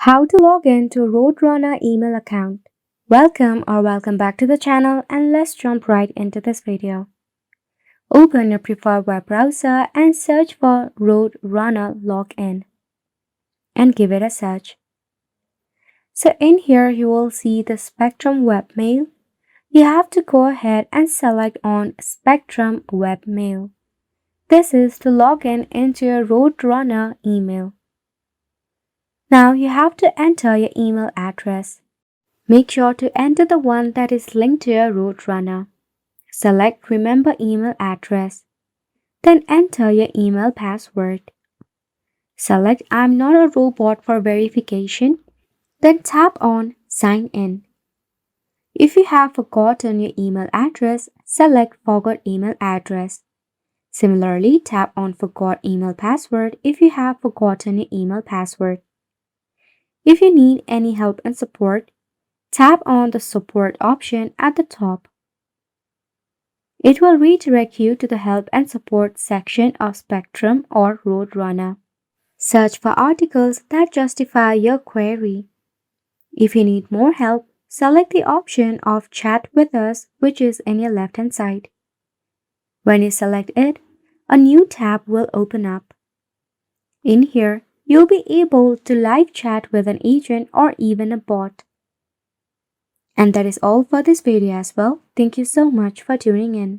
How to log in to Roadrunner email account. Welcome back to the channel, and let's jump right into this video. Open your preferred web browser and search for Roadrunner login and give it a search. So in here you will see the Spectrum webmail. You have to go ahead and select on Spectrum webmail. This is to log in into your Roadrunner email. Now you have to enter your email address. Make sure to enter the one that is linked to your Roadrunner. Select Remember Email Address. Then enter your email password. Select I'm not a robot for verification. Then tap on Sign In. If you have forgotten your email address, select Forgot Email Address. Similarly, tap on Forgot Email Password if you have forgotten your email password. If you need any help and support, tap on the support option at the top. It will redirect you to the help and support section of Spectrum or Roadrunner. Search for articles that justify your query. If you need more help, select the option of Chat with us, which is in your left-hand side. When you select it, a new tab will open up. In here, you'll be able to live chat with an agent or even a bot. And that is all for this video as well. Thank you so much for tuning in.